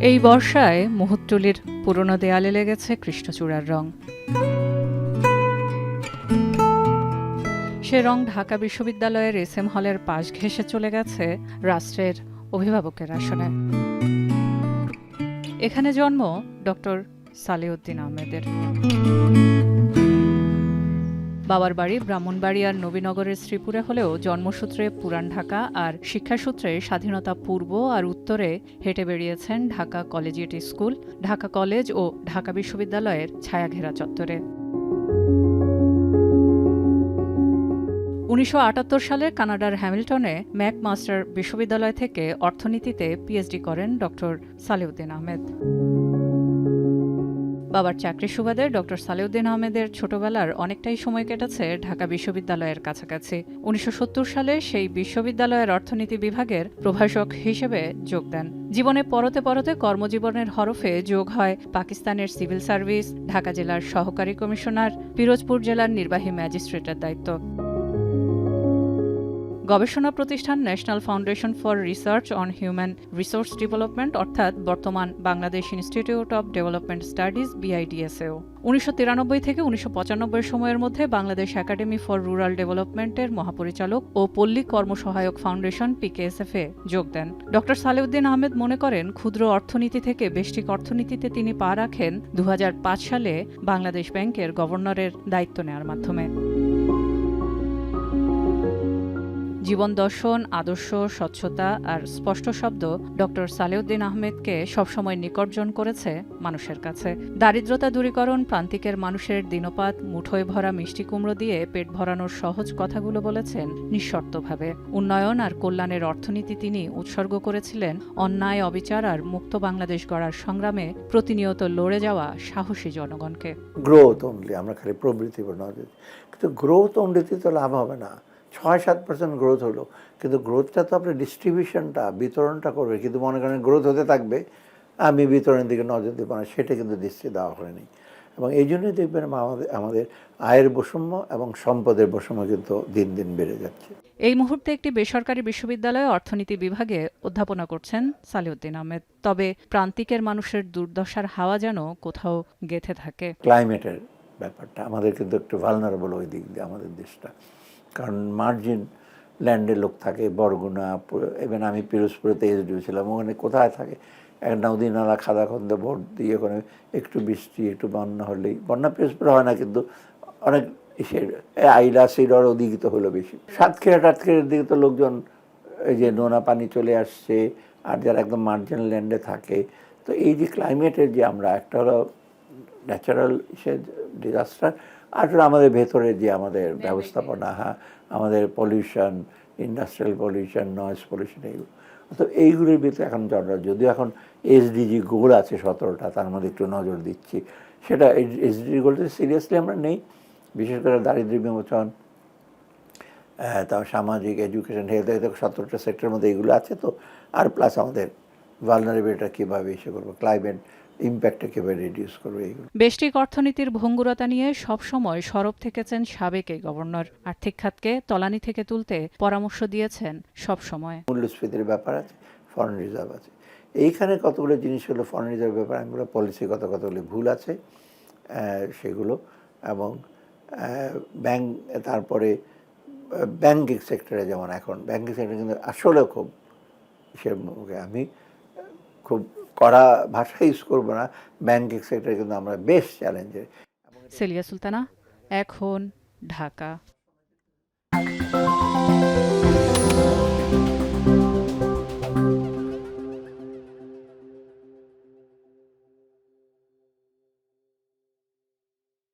এই বর্ষায় মুহুরটুলির পুরনো দেয়ালে লেগেছে কৃষ্ণচূড়ার রং। সে রং ঢাকা বিশ্ববিদ্যালয়ের এসএম হলের পাশ ঘেঁষে চলে গেছে রাষ্ট্রের অভিভাবকের আসনে। এখানে জন্ম ডক্টর সালেউদ্দিন আহমেদের। বাবার বাড়ি ব্রাহ্মণবাড়িয়ার নবীনগরের শ্রীপুরে হলেও জন্মসূত্রে পুরান ঢাকা আর শিক্ষাসূত্রে স্বাধীনতা পূর্ব আর উত্তরে হেঁটে বেরিয়েছেন Dhaka collegiate school, Dhaka college ও ঢাকা বিশ্ববিদ্যালয়ের ছায়াঘেরা চত্বরে। 1978 সালে কানাডার হ্যামিল্টনে ম্যাকমাস্টার বিশ্ববিদ্যালয় থেকে অর্থনীতিতে পিএইচডি করেন ডক্টর সালেউদ্দিন আহমেদ। বাবার চাকরির সুবাদে ডক্টর সালেউদ্দিন আহমেদের ছোটবেলার অনেকটাই সময় কেটেছে ঢাকা বিশ্ববিদ্যালয়ের কাছাকাছি। 1970 সালে সেই বিশ্ববিদ্যালয়ের অর্থনীতি বিভাগের প্রভাষক হিসেবে যোগ দেন। জীবনে পরতে পরতে কর্মজীবনের হরফে যোগ হয় পাকিস্তানের সিভিল সার্ভিস, ঢাকা জেলার সহকারী কমিশনার, পিরোজপুর জেলার নির্বাহী ম্যাজিস্ট্রেটের দায়িত্ব। গবেষণা প্রতিষ্ঠান national foundation for research on human resource development অর্থাৎ বর্তমান Bangladesh institute of development studies BIDSAO। 1993 থেকে 1995 সময়ের মধ্যে বাংলাদেশ একাডেমি ফর রুরাল ডেভেলপমেন্টের মহাপরিচালক ও পল্লী কর্মসহায়ক ফাউন্ডেশন PKSF-এ যোগ দেন। ডক্টর সালেউদ্দিন আহমেদ মনে করেন, ক্ষুদ্র অর্থনীতি থেকে বেষ্টিক অর্থনীতিতে তিনি পা রাখেন 2005 সালে বাংলাদেশ ব্যাংকের গভর্নরের দায়িত্ব নেওয়ার মাধ্যমে। জীবন দর্শন, আদর্শ, স্বচ্ছতা আর স্পষ্ট শব্দ ডক্টর সালেউদ্দিন আহমেদকে সবসময় নিকটজন করেছে মানুষের কাছে। দারিদ্রতা দূরীকরণ, প্রান্তিকের মানুষের দিনপাত, মুঠোয় ভরা মিষ্টি কুমড়ো দিয়ে পেট ভরানোর সহজ কথাগুলো বলেছেন নিঃশর্তভাবে। উন্নয়ন আর কল্যাণের অর্থনীতি তিনি উৎসর্গ করেছিলেন অন্যায়, অবিচার আর মুক্ত বাংলাদেশ গড়ার সংগ্রামে প্রতিনিয়ত লড়ে যাওয়া সাহসী জনগণকে। গ্রোথ অনলি, আমরা খালি প্রবৃত্তি নজর, কিন্তু গ্রোথ অনলিতে তো লাভ হবে না। 6-7% গ্রোথ হলো, কিন্তু গ্রোথটা তো আপনার ডিস্ট্রিবিউশনটা, বিতরণটা করবে। কিন্তু মনে করেন গ্রোথ হতে থাকবে, আমি বিতরণের দিকে নজর দেবো না, সেটা কিন্তু দৃষ্টি দেওয়া হয়নি। এবং এই জন্যই দেখবেন আমাদের আয়ের বৈষম্য এবং সম্পদের বৈষম্য কিন্তু দিন দিন বেড়ে যাচ্ছে। এই মুহূর্তে একটি বেসরকারি বিশ্ববিদ্যালয়ে অর্থনীতি বিভাগে অধ্যাপনা করছেন সালেউদ্দিন আহমেদ। তবে প্রান্তিকের মানুষের দুর্দশার হাওয়া যেন কোথাও গেঁথে থাকে। ক্লাইমেটের ব্যাপারটা আমাদের কিন্তু একটু ভালনারেবল ওই দিক দিয়ে আমাদের দেশটা, কারণ মার্জিন ল্যান্ডের লোক থাকে, বরগুনা, ইভেন আমি পিরোজপুরেতে এসডিও ছিলাম, ওখানে কোথায় থাকে এক নদী নালা খাদাখন্দে ভোট দিয়ে ওখানে একটু বৃষ্টি, একটু বন্যা হলেই, বন্যা পিরোজপুরে হয় না, কিন্তু অনেক আইলা সিডর ওদিকে তো হলো বেশি। সাতক্ষীরা টাতক্ষীরার দিকে তো লোকজন এই যে নোনা পানি চলে আসছে, আর যারা একদম মার্জিনাল ল্যান্ডে থাকে। তো এই যে ক্লাইমেটের যে আমরা একটা হলো ন্যাচারাল ডিজাস্টার, আর আমাদের ভেতরে যে আমাদের ব্যবস্থাপনা, আমাদের pollution, industrial pollution, noise pollution, এইগুলো। তো এইগুলির ভিতরে এখন যদিও এখন SDG গোল আছে 17টা, তার মধ্যে একটু নজর দিচ্ছি। সেটা SDG গোলটা সিরিয়াসলি আমরা নেই, বিশেষ করে দারিদ্র্য বিমোচন, তার সামাজিক, এডুকেশন, হেলথ, 17টা সেক্টরের মধ্যে এইগুলো আছে। তো আর প্লাস আমাদের ভালনারেবিলিটিটা কীভাবে ইস্যু করবো, ক্লাইমেট ইম্প্যাক্টটা কীভাবে রিডিউস করবো, এইগুলো। বেষ্টিক অর্থনীতির ভঙ্গুরতা নিয়ে সবসময় সরব থেকেছেন সাবেক এই গভর্নর। আর্থিক খাতকে তলানি থেকে তুলতে পরামর্শ দিয়েছেন সবসময়। মূল্যস্ফীতির ব্যাপার আছে, ফরেন রিজার্ভ আছে, এইখানে কতগুলো জিনিস হলো ফরেন রিজার্ভ ব্যাপার, এগুলো পলিসিগত কতগুলি ভুল আছে সেগুলো। এবং ব্যাংক, তারপরে ব্যাংকিং সেক্টরে, যেমন এখন ব্যাংকিং সেক্টরে কিন্তু আসলে খুব আমি খুব কড়া ভাষা ইউজ করবো না, ব্যাংকিং সেক্টরে কিন্তু আমরা বেশ চ্যালেঞ্জের। সেলিয়া সুলতানা, এখন, ঢাকা।